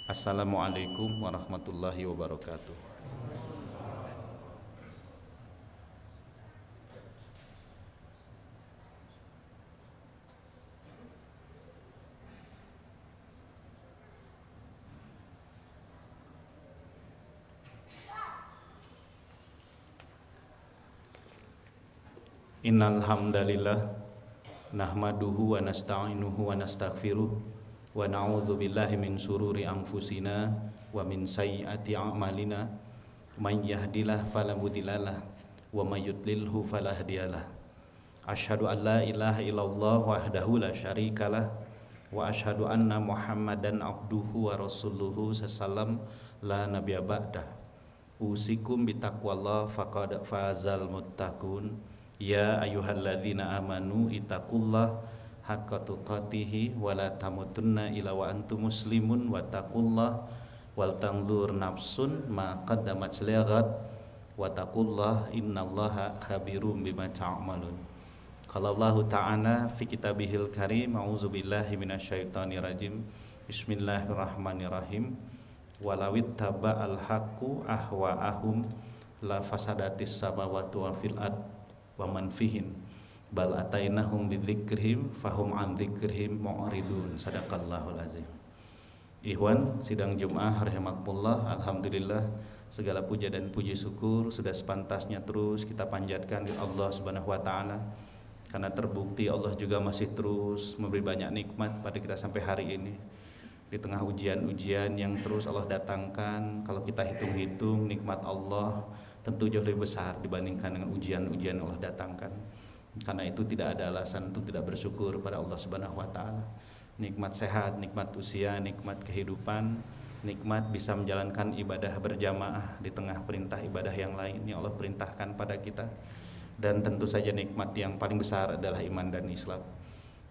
Assalamualaikum warahmatullahi wabarakatuh. Innal hamdalillah nahmaduhu wa nasta'inuhu wa nastaghfiruh wa na'udzu billahi min sururi anfusina wa min sayyiati a'malina may yahdihillahu fala mudhillalah wa may yudlilhu fala hadiyalah. Asyhadu an la ilaha illallah wahdahu la syarikalah wa asyhadu anna Muhammadan abduhu wa rasuluhu sallam la nabiyya ba'dah. Usikum bitaqwallah faqad fazal muttaqun. Ya ayyuhalladzina amanu ittaqullah haqqa tuqatih wa la tamutunna illa wa antum muslimun wattaqullah wal tanzur nafsun ma qaddamat lighat wattaqullah innallaha khabirum bima ta'malun. Qala Allah ta'ala fi kitabihil karim a'udzubillahi minasyaitonir rajim. Bismillahirrahmanirrahim. Walawit taba'al haqqu ahwa'ahum la fasadatis samawati wa fil ard wa man fihin bal atainahum bidzikrihim fahum an dzikrihim mu'ridun. Sadaqallahul azim. Ikhwan sidang Jumat rahimakumullah, alhamdulillah segala puja dan puji syukur sudah sepantasnya terus kita panjatkan di Allah Subhanahu wa taala, karena terbukti Allah juga masih terus memberi banyak nikmat pada kita sampai hari ini. Di tengah ujian-ujian yang terus Allah datangkan, kalau kita hitung-hitung nikmat Allah tentu jauh lebih besar dibandingkan dengan ujian-ujian Allah datangkan. Karena itu tidak ada alasan untuk tidak bersyukur pada Allah Subhanahu wa taala. Nikmat sehat, nikmat usia, nikmat kehidupan, nikmat bisa menjalankan ibadah berjamaah di tengah perintah ibadah yang lain yang Allah perintahkan pada kita. Dan tentu saja nikmat yang paling besar adalah iman dan Islam.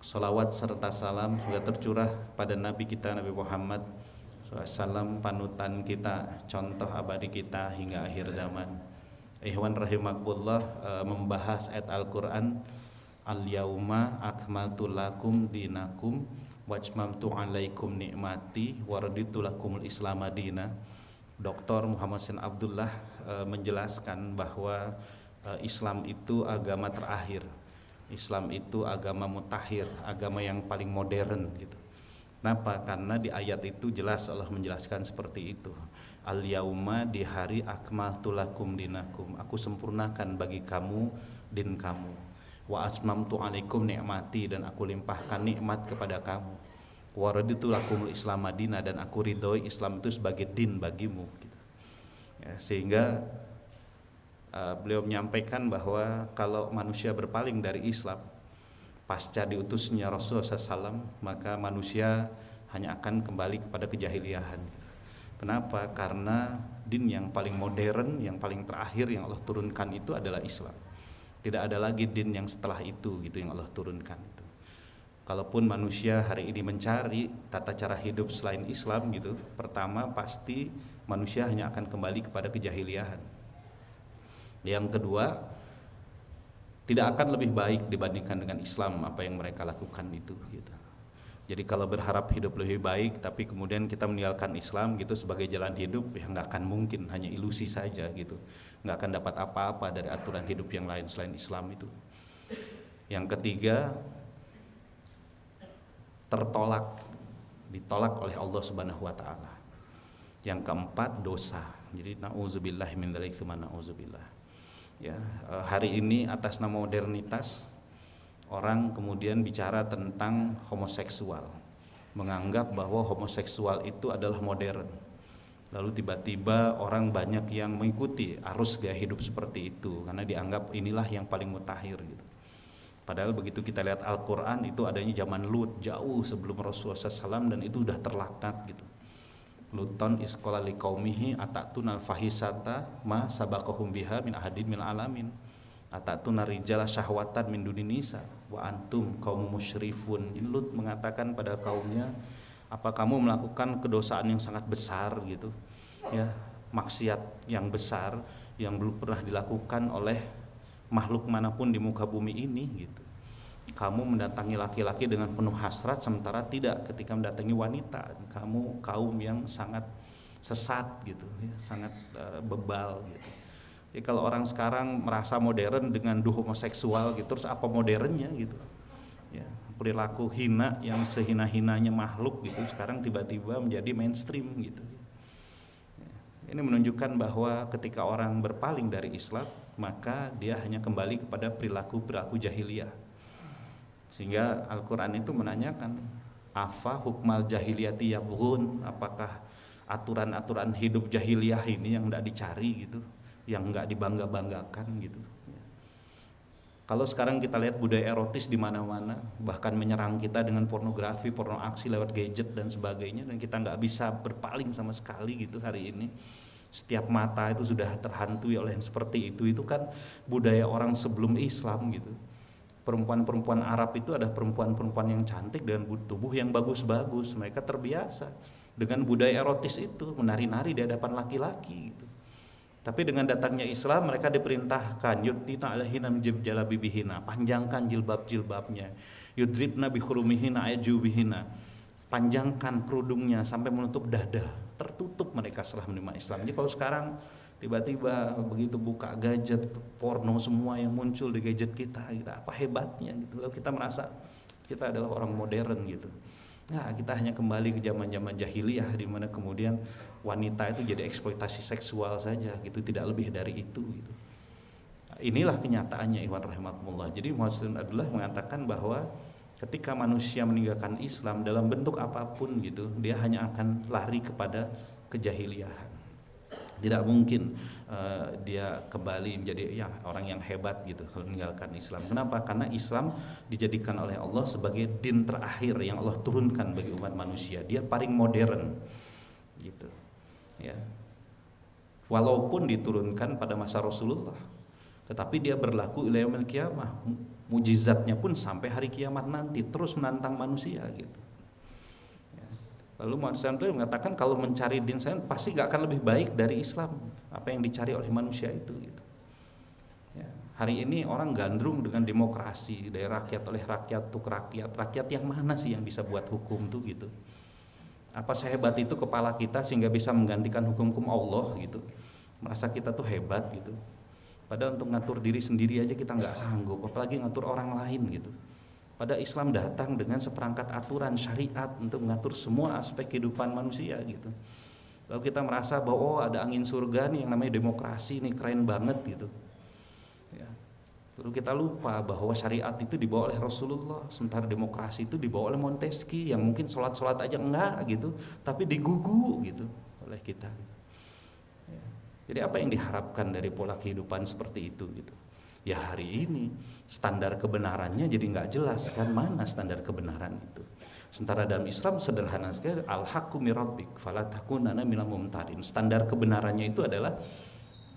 Salawat serta salam sudah tercurah pada Nabi kita Nabi Muhammad SAW, panutan kita, contoh abadi kita hingga akhir zaman. Ikhwan rahimakumullah, membahas ayat Al-Quran, Al-yauma akmaltu lakum dinakum wajmamtu alaikum ni'mati waraditu lakumul islam madina. Dr. Muhammad Sin Abdullah menjelaskan bahwa Islam itu agama terakhir. Islam itu agama mutakhir, agama yang paling modern gitu. Kenapa? Karena di ayat itu jelas Allah menjelaskan seperti itu. Al-yauma, di hari akmaltu lakum dinakum, aku sempurnakan bagi kamu din kamu. Wa atmamtu alaikum ni'mati, dan aku limpahkan nikmat kepada kamu. Wa raditu lakumul islam madina, dan aku ridhoi Islam itu sebagai din bagimu gitu. Ya, sehingga beliau menyampaikan bahwa kalau manusia berpaling dari Islam pasca diutusnya Rasulullah SAW, maka manusia hanya akan kembali kepada kejahiliahan. Kenapa? Karena din yang paling modern, yang paling terakhir yang Allah turunkan itu adalah Islam. Tidak ada lagi din yang setelah itu gitu yang Allah turunkan itu. Kalaupun manusia hari ini mencari tata cara hidup selain Islam gitu, pertama pasti manusia hanya akan kembali kepada kejahiliahan. Yang kedua, tidak akan lebih baik dibandingkan dengan Islam apa yang mereka lakukan itu gitu. Jadi kalau berharap hidup lebih baik tapi kemudian kita meninggalkan Islam gitu sebagai jalan hidup, ya nggak akan mungkin, hanya ilusi saja gitu. Nggak akan dapat apa-apa dari aturan hidup yang lain selain Islam itu. Yang ketiga, ditolak oleh Allah Subhanahu wa taala. Yang keempat, dosa. Jadi nauzubillah min dzalik tsumma nauzubillah. Ya, hari ini atas nama modernitas orang kemudian bicara tentang homoseksual, menganggap bahwa homoseksual itu adalah modern. Lalu tiba-tiba orang banyak yang mengikuti arus gaya hidup seperti itu karena dianggap inilah yang paling mutakhir gitu. Padahal begitu kita lihat Al-Quran, itu adanya zaman Lut, jauh sebelum Rasulullah SAW, dan itu sudah terlaknat gitu. Luton isqala liqaumihi atatuna al-fahisata ma sabaqahum biha min ahadin min alamin atatuna rijala syahwatan min dunin nisa wa antum qaum musyrifun. Lut mengatakan pada kaumnya, apa kamu melakukan kedosaan yang sangat besar gitu ya, maksiat yang besar yang belum pernah dilakukan oleh makhluk manapun di muka bumi ini gitu. kamu mendatangi laki-laki dengan penuh hasrat, sementara tidak ketika mendatangi wanita. Kamu kaum yang sangat sesat gitu ya, sangat bebal gitu. Jadi kalau orang sekarang merasa modern dengan homoseksual gitu, terus apa modernnya gitu ya, perilaku hina yang sehina-hinanya makhluk gitu sekarang tiba-tiba menjadi mainstream gitu. Ini menunjukkan bahwa ketika orang berpaling dari Islam, maka dia hanya kembali kepada perilaku-perilaku jahiliyah. Sehingga Al-Quran itu menanyakan, afa hukmal jahiliyati yabghun, apakah aturan-aturan hidup jahiliyah ini yang tidak dicari gitu, yang nggak dibangga-banggakan gitu. Kalau sekarang kita lihat budaya erotis di mana-mana, bahkan menyerang kita dengan pornografi, porno aksi lewat gadget dan sebagainya, dan kita nggak bisa berpaling sama sekali gitu hari ini. Setiap mata itu sudah terhantui oleh yang seperti itu kan budaya orang sebelum Islam gitu. Perempuan-perempuan Arab itu ada perempuan-perempuan yang cantik dengan tubuh yang bagus-bagus, mereka terbiasa dengan budaya erotis itu, menari-nari di hadapan laki-laki gitu. Tapi dengan datangnya Islam, mereka diperintahkan yudnina alaihina min jalabibihina, panjangkan jilbab-jilbabnya, yudribna bihurumihina ayjubihina, panjangkan kerudungnya sampai menutup dada. Tertutup mereka setelah menerima Islam. Jadi kalau sekarang tiba-tiba begitu buka gadget, porno semua yang muncul di gadget kita apa hebatnya gitu. Lalu kita merasa kita adalah orang modern gitu. Nah, kita hanya kembali ke zaman-zaman jahiliyah di mana kemudian wanita itu jadi eksploitasi seksual saja gitu, tidak lebih dari itu gitu. Inilah kenyataannya, ikhwan rahimakumullah. Jadi Muhammad Abdullah mengatakan bahwa ketika manusia meninggalkan Islam dalam bentuk apapun gitu, dia hanya akan lari kepada kejahiliahan. Tidak mungkin dia kembali menjadi orang yang hebat gitu kalau meninggalkan Islam. Kenapa? Karena Islam dijadikan oleh Allah sebagai din terakhir yang Allah turunkan bagi umat manusia. Dia paling modern gitu ya. Walaupun diturunkan pada masa Rasulullah, tetapi dia berlaku ila yaumil qiyamah. Mujizatnya pun sampai hari kiamat nanti, terus menantang manusia gitu. Lalu Muhammad SAW mengatakan kalau mencari din saya pasti gak akan lebih baik dari Islam, apa yang dicari oleh manusia itu gitu. Ya, hari ini orang gandrung dengan demokrasi dari rakyat, oleh rakyat, untuk rakyat yang mana sih yang bisa buat hukum tuh gitu. Apa sehebat itu kepala kita sehingga bisa menggantikan hukum-hukum Allah gitu, merasa kita tuh hebat gitu. Padahal untuk ngatur diri sendiri aja kita gak sanggup, apalagi ngatur orang lain gitu. Pada Islam datang dengan seperangkat aturan syariat untuk mengatur semua aspek kehidupan manusia gitu. Lalu kita merasa bahwa ada angin surga nih yang namanya demokrasi nih, keren banget gitu. Ya. Lalu kita lupa bahwa syariat itu dibawa oleh Rasulullah, sementara demokrasi itu dibawa oleh Montesquieu yang mungkin sholat-sholat aja enggak gitu, tapi digugu gitu oleh kita. Ya. Jadi apa yang diharapkan dari pola kehidupan seperti itu gitu? Ya hari ini standar kebenarannya jadi nggak jelas kan, mana standar kebenaran itu. Sementara dalam Islam sederhana sekali, al-haqqu mir rabbik fala takunanna minal mumtarin. Standar kebenarannya itu adalah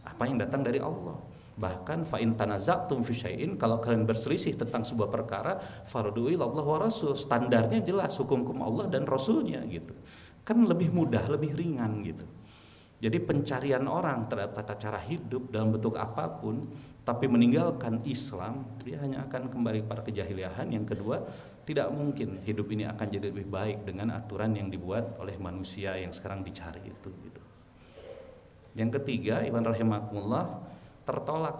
apa yang datang dari Allah. Bahkan fa in tanaza'tum fi syai'in, kalau kalian berselisih tentang sebuah perkara, farudhu ila Allah wa rasul. Standarnya jelas, hukum-hukum Allah dan Rasulnya gitu. Kan lebih mudah, lebih ringan gitu. Jadi pencarian orang terhadap tata cara hidup dalam bentuk apapun, tapi meninggalkan Islam, dia hanya akan kembali pada kejahiliahan. Yang kedua, tidak mungkin hidup ini akan jadi lebih baik dengan aturan yang dibuat oleh manusia yang sekarang dicari itu gitu. Yang ketiga, iman rahimakumullah, tertolak.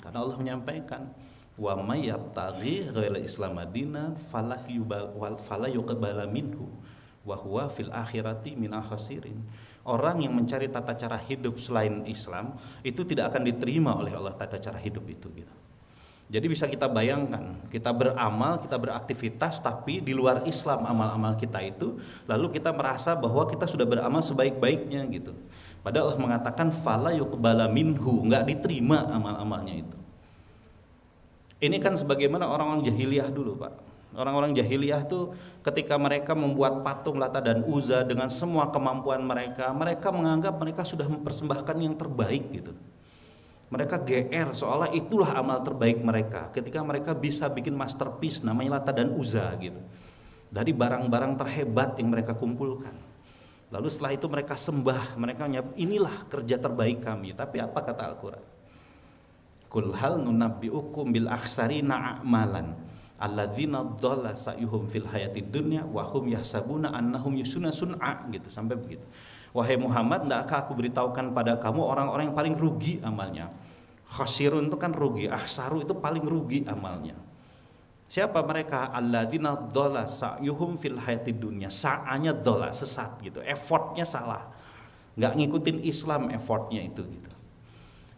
Karena Allah menyampaikan, wa may yabtaghi ghairal islam madinan fala yuqbala minhu wa huwa fil akhirati minal khasirin. Orang yang mencari tata cara hidup selain Islam itu tidak akan diterima oleh Allah tata cara hidup itu gitu. Jadi bisa kita bayangkan, kita beramal, kita beraktivitas, tapi di luar Islam amal-amal kita itu, lalu kita merasa bahwa kita sudah beramal sebaik-baiknya gitu. Padahal Allah mengatakan fala yuqbala minhu, enggak diterima amal-amalnya itu. Ini kan sebagaimana orang-orang jahiliyah dulu, Pak. Orang-orang jahiliyah itu ketika mereka membuat patung Lata dan Uzza dengan semua kemampuan mereka, mereka menganggap mereka sudah mempersembahkan yang terbaik gitu. Mereka GR seolah itulah amal terbaik mereka ketika mereka bisa bikin masterpiece namanya Lata dan Uzza gitu. Dari barang-barang terhebat yang mereka kumpulkan. Lalu setelah itu mereka sembah, mereka menyebut inilah kerja terbaik kami. Tapi apa kata Al-Quran? Kul hal nunabbiukum bil akhsarina a'malan alladzina dhalla sa'yuhum fil hayatid dunya wa hum yahsabuna annahum yusuna sun'a, gitu sampai begitu. Wahai Muhammad, endakkah aku beritahukan pada kamu orang-orang yang paling rugi amalnya? Khasirun itu kan rugi, ahsaru itu paling rugi amalnya. Siapa mereka? Alladzina dhalla sa'yuhum fil hayatid dunya. Sa'anya dhalla, sesat gitu. Effortnya salah. Enggak ngikutin Islam effortnya itu gitu.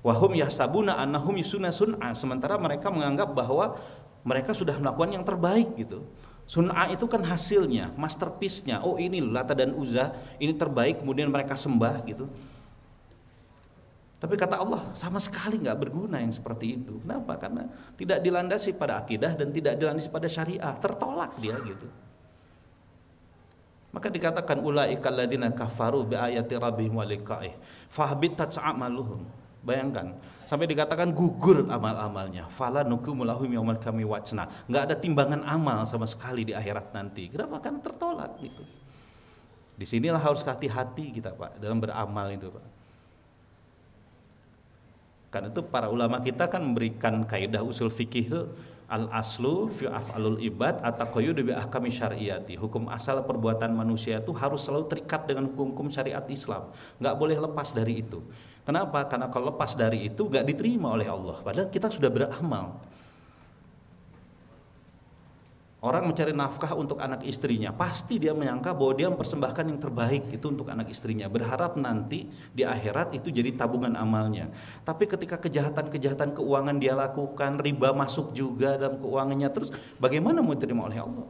Wahum yahsabuna annahum yusuna sun'a, sementara mereka menganggap bahwa mereka sudah melakukan yang terbaik gitu. Sun'a itu kan hasilnya, masterpiece-nya. Oh ini Lata dan Uzza, ini terbaik, kemudian mereka sembah gitu. Tapi kata Allah sama sekali nggak berguna yang seperti itu. Kenapa? Karena tidak dilandasi pada akidah dan tidak dilandasi pada syariah, tertolak dia gitu. Maka dikatakan ulaikal ladzina kafaru bi ayati rabbihim wa liqa'ih fahbitat a'maluhum. Bayangkan, sampai dikatakan gugur amal-amalnya. Fala nuqimul lahum yaumal qiyamati wazna. Enggak ada timbangan amal sama sekali di akhirat nanti. Kenapa? Karena tertolak gitu. Disinilah harus hati-hati kita, Pak, dalam beramal itu, Pak. Karena itu para ulama kita kan memberikan kaidah usul fikih itu al aslu fi af'alul ibad at-taqayyud bi ahkami syar'iyyati. Hukum asal perbuatan manusia itu harus selalu terikat dengan hukum-hukum syariat Islam. Enggak boleh lepas dari itu. Kenapa? Karena kalau lepas dari itu gak diterima oleh Allah. Padahal kita sudah beramal. Orang mencari nafkah untuk anak istrinya, pasti dia menyangka bahwa dia mempersembahkan yang terbaik itu untuk anak istrinya, berharap nanti di akhirat itu jadi tabungan amalnya. Tapi ketika kejahatan-kejahatan keuangan dia lakukan, riba masuk juga dalam keuangannya, terus bagaimana mau diterima oleh Allah?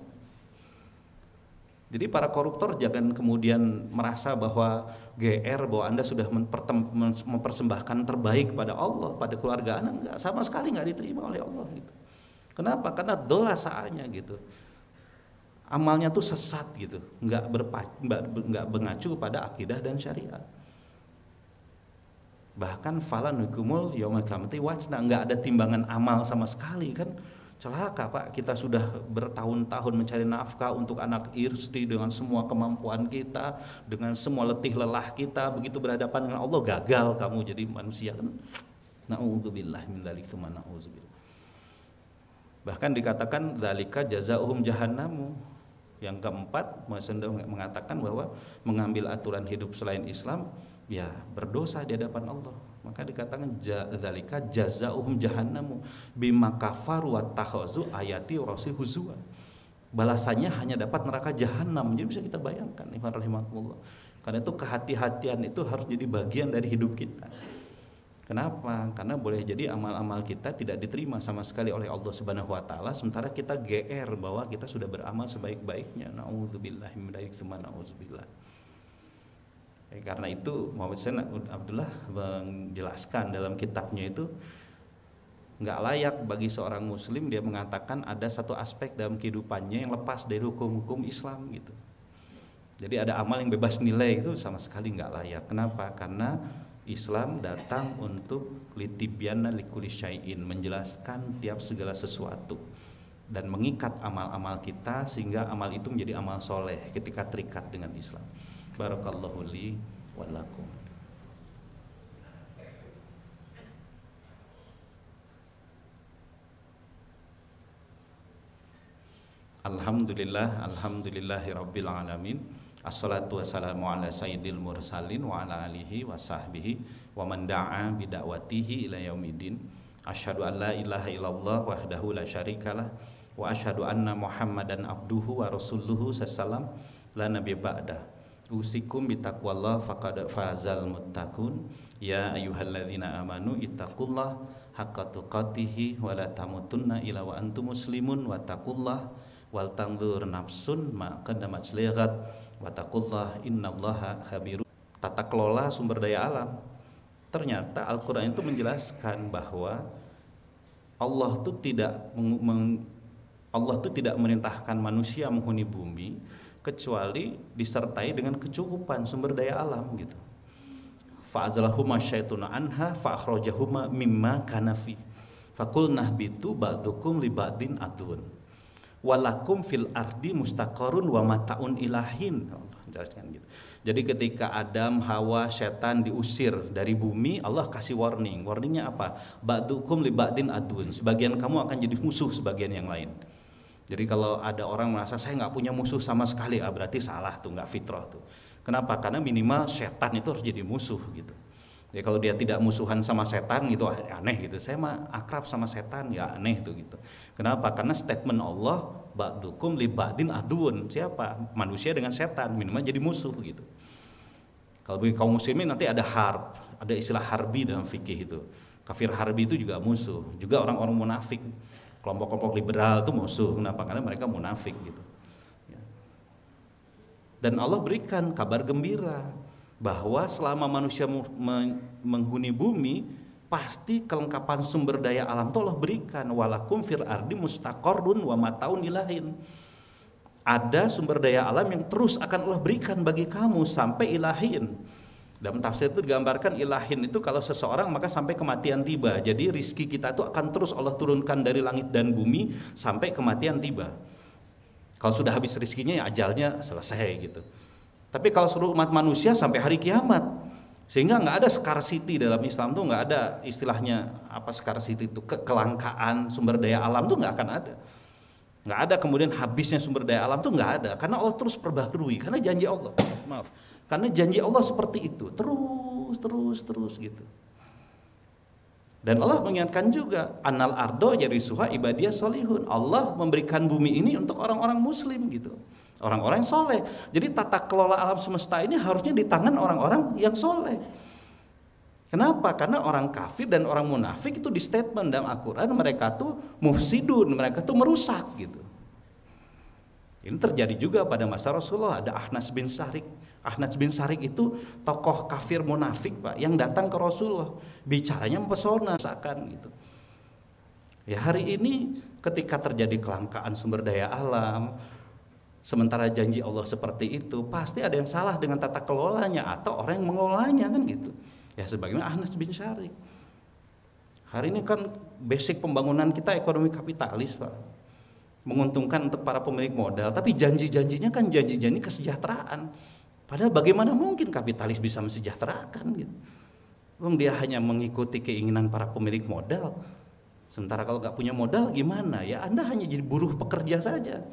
Jadi para koruptor jangan kemudian merasa bahwa GR, bahwa Anda sudah mempersembahkan terbaik pada Allah, pada keluarga Anda. Enggak, sama sekali nggak diterima oleh Allah gitu. Kenapa? Karena dola saanya gitu. Amalnya tuh sesat gitu, nggak mengacu pada akidah dan syariat. Bahkan fala nuqimul yaumil qiyamati wazna, nggak ada timbangan amal sama sekali kan. Celaka, Pak, kita sudah bertahun-tahun mencari nafkah untuk anak istri dengan semua kemampuan kita, dengan semua letih lelah kita, begitu berhadapan dengan Allah gagal kamu jadi manusia kan. Na'udzubillah min dzalik tsumma na'udzubillah. Bahkan dikatakan dzalika jazaohum jahannamu. Yang keempat, mengatakan bahwa mengambil aturan hidup selain Islam ya berdosa di hadapan Allah. Maka dikatakan dzalika jazaohum jahannamu bima kafaru wa takhazu ayati rasul huzwa. Balasannya hanya dapat neraka jahanam. Jadi bisa kita bayangkan, ikhwan rahimakumullah. Karena itu kehati-hatian itu harus jadi bagian dari hidup kita. Kenapa? Karena boleh jadi amal-amal kita tidak diterima sama sekali oleh Allah Subhanahu wa taala, sementara kita GR bahwa kita sudah beramal sebaik-baiknya. Nauzubillahi min dzalik tsumma nauzubillah. Karena itu Muhammad Sain Abdullah menjelaskan dalam kitabnya itu nggak layak bagi seorang muslim dia mengatakan ada satu aspek dalam kehidupannya yang lepas dari hukum-hukum Islam gitu. Jadi ada amal yang bebas nilai itu sama sekali nggak layak. Kenapa? Karena Islam datang untuk litibyana likulli syai'in, menjelaskan tiap segala sesuatu dan mengikat amal-amal kita sehingga amal itu menjadi amal soleh ketika terikat dengan Islam. Barakallahu li wa lakum. Alhamdulillahi rabbil alamin. Assalatu wassalamu ala sayyidil mursalin wa ala alihi wa sahbihi wa man da'a bida'watihi ila yaumidin. Asyhadu an la ilaha illallah wahdahu la syarikalah wa asyhadu anna Muhammadan abduhu wa rasuluhu sallam la nabiyya ba'da. Usikum bitaqwallah faqad fazal muttaqun. Ya ayyuhalladzina amanu ittaqullah haqqa tuqatih wa la tamutunna illa wa antum muslimun wa taqullah wal tanzur nafsun ma qaddamat lighat wa taqullah innallaha khabirun. Tata kelola sumber daya alam. Ternyata Al-Qur'an itu menjelaskan bahwa Allah itu tidak merintahkan manusia menghuni bumi kecuali disertai dengan kecukupan sumber daya alam gitu. Fa'azalahuma syaituna anha fa'akhrajahuma mimma kana fi. Faqulna bitu ba'dukum li ba'din adun. Walakum fil ardi mustaqarrun wa mataun ilahin. menjelaskan gitu. Jadi ketika Adam, Hawa, setan diusir dari bumi, Allah kasih warning. Warningnya apa? Ba'dukum li ba'din adun. Sebagian kamu akan jadi musuh sebagian yang lain. Jadi kalau ada orang merasa saya nggak punya musuh sama sekali, berarti salah tuh, nggak fitrah tuh. Kenapa? Karena minimal setan itu harus jadi musuh gitu. Ya kalau dia tidak musuhan sama setan gitu aneh gitu. Saya mah akrab sama setan ya aneh tuh gitu. Kenapa? Karena statement Allah ba'dukum li ba'din adun. Siapa? Manusia dengan setan minimal jadi musuh gitu. Kalau bagi kaum muslimin nanti ada harb, ada istilah harbi dalam fikih itu. Kafir harbi itu juga musuh, juga orang-orang munafik. Kelompok-kelompok liberal itu musuh. Kenapa? Karena mereka munafik gitu. Dan Allah berikan kabar gembira bahwa selama manusia menghuni bumi, pasti kelengkapan sumber daya alam itu Allah berikan. Walakum fil ardi mustaqarrun wa mataun ilahin. Ada sumber daya alam yang terus akan Allah berikan bagi kamu sampai ilahin. Dalam tafsir itu digambarkan ilahin itu kalau seseorang maka sampai kematian tiba. Jadi rizki kita itu akan terus Allah turunkan dari langit dan bumi sampai kematian tiba. Kalau sudah habis rizkinya ya ajalnya selesai gitu. Tapi kalau seluruh umat manusia sampai hari kiamat. Sehingga nggak ada scarcity dalam Islam tuh, nggak ada istilahnya apa scarcity itu, kelangkaan sumber daya alam tuh nggak akan ada. Nggak ada kemudian habisnya sumber daya alam tuh nggak ada. Karena Allah terus perbaharui. Karena janji Allah. Maaf. Karena janji Allah seperti itu, terus gitu. Dan Allah mengingatkan juga, Annal ardo yarisuha ibadiyah solihun. Allah memberikan bumi ini untuk orang-orang muslim gitu, orang-orang yang soleh. Jadi tata kelola alam semesta ini harusnya di tangan orang-orang yang soleh. Kenapa? Karena orang kafir dan orang munafik itu di statement dalam Al-Quran mereka tuh mufsidun, mereka tuh merusak gitu. Ini terjadi juga pada masa Rasulullah. Ada Ahnas bin Sarik. Ahnas bin Sarik itu tokoh kafir munafik Pak, yang datang ke Rasulullah, bicaranya mempesona seakan gitu. Ya hari ini ketika terjadi kelangkaan sumber daya alam, sementara janji Allah seperti itu, pasti ada yang salah dengan tata kelolanya atau orang yang mengelolanya kan gitu. Ya sebagaimana Ahnas bin Sarik. Hari ini kan basic pembangunan kita ekonomi kapitalis Pak, menguntungkan untuk para pemilik modal, tapi janji-janjinya kan janji-janji kesejahteraan. Padahal bagaimana mungkin kapitalis bisa mensejahterakan gitu. Dia hanya mengikuti keinginan para pemilik modal. Sementara kalau nggak punya modal gimana? Ya Anda hanya jadi buruh pekerja saja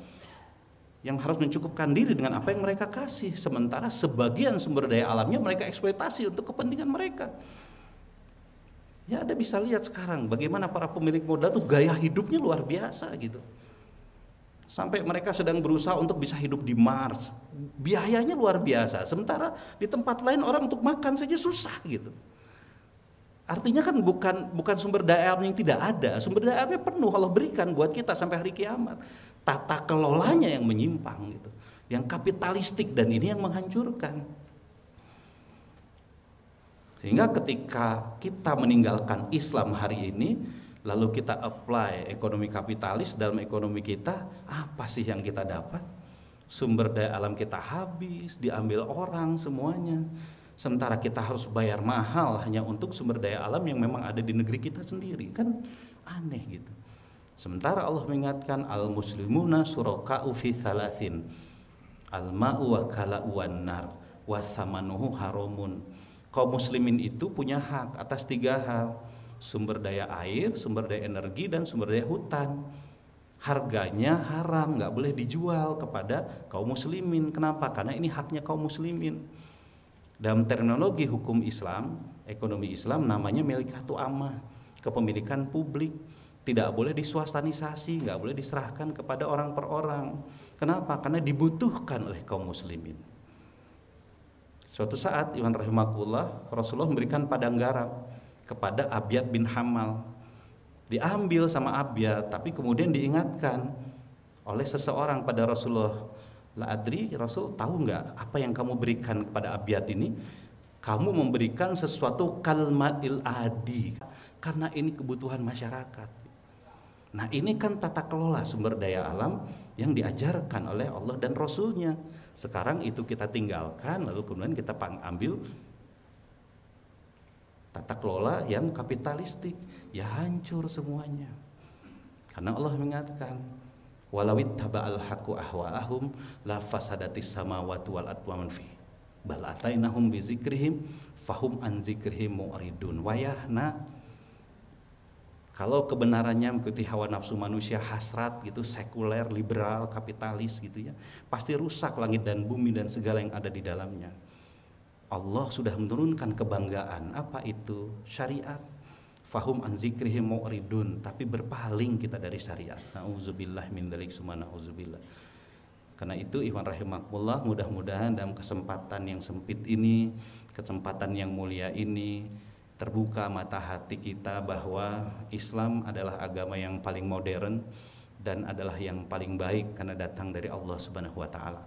yang harus mencukupkan diri dengan apa yang mereka kasih. Sementara sebagian sumber daya alamnya mereka eksploitasi untuk kepentingan mereka. Ya Anda bisa lihat sekarang bagaimana para pemilik modal tuh gaya hidupnya luar biasa gitu. Sampai mereka sedang berusaha untuk bisa hidup di Mars. Biayanya luar biasa. Sementara di tempat lain orang untuk makan saja susah gitu. Artinya kan bukan sumber daya alam yang tidak ada. Sumber daya alamnya penuh Allah berikan buat kita sampai hari kiamat. Tata kelolanya yang menyimpang gitu. Yang kapitalistik dan ini yang menghancurkan. Sehingga ketika kita meninggalkan Islam hari ini, lalu kita apply ekonomi kapitalis dalam ekonomi kita, apa sih yang kita dapat? Sumber daya alam kita habis, diambil orang semuanya. Sementara kita harus bayar mahal hanya untuk sumber daya alam yang memang ada di negeri kita sendiri. Kan aneh gitu. Sementara Allah mengingatkan al-muslimuna suraka'u fi thalathin. Al-ma'u wa kala'u wan nar wa thamanuhu haramun. Kaum muslimin itu punya hak atas 3 hal. Sumber daya air, sumber daya energi, dan sumber daya hutan. Harganya haram, nggak boleh dijual kepada kaum muslimin. Kenapa? Karena ini haknya kaum muslimin. Dalam terminologi hukum Islam, ekonomi Islam namanya milikatu ammah, kepemilikan publik. Tidak boleh diswastanisasi, nggak boleh diserahkan kepada orang per orang. Kenapa? Karena dibutuhkan oleh kaum muslimin. Suatu saat, Iwan rahimakumullah, Rasulullah memberikan padang garam kepada Abyad bin Hamal. Diambil sama Abyad, tapi kemudian diingatkan oleh seseorang pada Rasulullah, la adri, Rasul tahu nggak apa yang kamu berikan kepada Abyad ini? Kamu memberikan sesuatu kalmatil adi, karena ini kebutuhan masyarakat. Nah ini kan tata kelola sumber daya alam yang diajarkan oleh Allah dan Rasulnya. Sekarang itu kita tinggalkan, lalu kemudian kita ambil tata kelola yang kapitalistik, ya hancur semuanya. Karena Allah mengingatkan, walawit taba'al haqqu ahwa'ahum la fasadatis samawati wal ardu wa man fihi bal atainahum bi zikrihim fahum an zikrihim mu'ridun. Wayahna kalau kebenarannya mengikuti hawa nafsu manusia, hasrat gitu, sekuler, liberal, kapitalis gitu ya, pasti rusak langit dan bumi dan segala yang ada di dalamnya. Allah sudah menurunkan kebanggaan, apa itu? Syariat. Fahum an zikrihim mu'ridun, tapi berpaling kita dari syariat. Nauzubillah min dzalik, summa nauzubillah. Karena itu ikhwan rahimakumullah, mudah-mudahan dalam kesempatan yang sempit ini, kesempatan yang mulia ini, terbuka mata hati kita bahwa Islam adalah agama yang paling modern dan adalah yang paling baik karena datang dari Allah Subhanahu wa taala.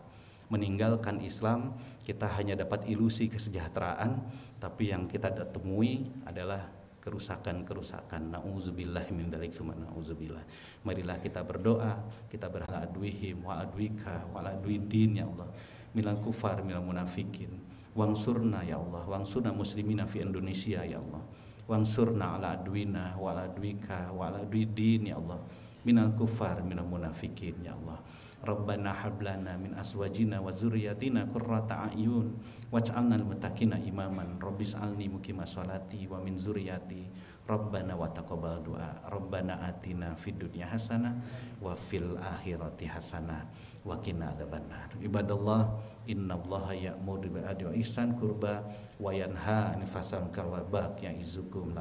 Meninggalkan Islam, kita hanya dapat ilusi kesejahteraan, tapi yang kita temui adalah kerusakan-kerusakan. Nauzubillah min dzalik, tsumma nauzubillah. Marilah kita berdoa, kita berhala adwihim wa adwika wa adwidin ya Allah, minal kufar minal munafikin. Wangsurna ya Allah, wangsurna muslimina fi Indonesia ya Allah. Wangsurna ala adwina wa adwika wa adwidin ya Allah, minal kufar minal munafikin ya Allah. Rabbana hablana min aswajina wa zurriyatina qurrata a'yun waj'alna lil muttaqina imaman. Rabbis alni muqimas sholati wa min zurriyati. Rabbana wa taqabbal du'a. Rabbana atina fid dunya hasanah wa fil akhirati hasanah wa qina adzabannar. Ibadallah, innallaha ya'muru bil adli wa ihsan qurba wa yanha 'anil fahsya'i wal munkar wa baghi ya'izukum.